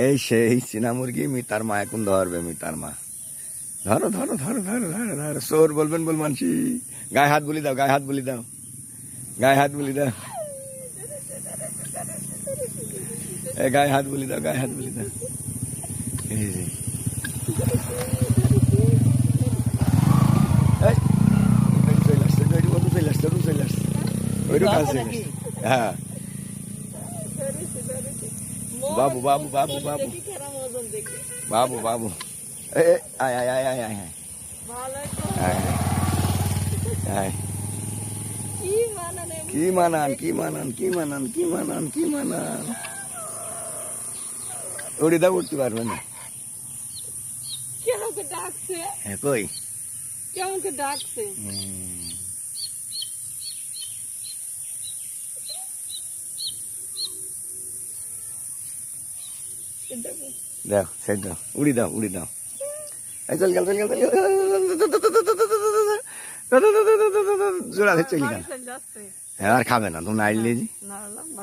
এই সেই চীনা মুরগি, মিতার মা এখন ধরবে, মিতার মা। ধরো ধরো ধরো ধরো ধরো ধরো, সোর বলবেন বল মানসি। গায়ে হাত বলি দাও, গায়ে হাত বলি দাও, গায়ে হাত বলি দাও, গায়ে হাত বলি দাও, গায়ে হাত বলি দাও। এই যে হ্যাঁ, বাবু বাবু বাবু বাবু বাবু বাবু, আয় আয় আয় আয় আয় আয় আয়। কি মানান, কি মানান, কি মানান, কি মানান, কি মানান। উড়ে দাও, উঠতে পারবে না। হ্যাঁ কই কেমন ডাকছে। দাও সেট দাও, উড়ি দাও, উড়ি দাও। চল গেল, চল গেল, জোড়া চলে গেল। আর খাবে না, তুমি আইলে।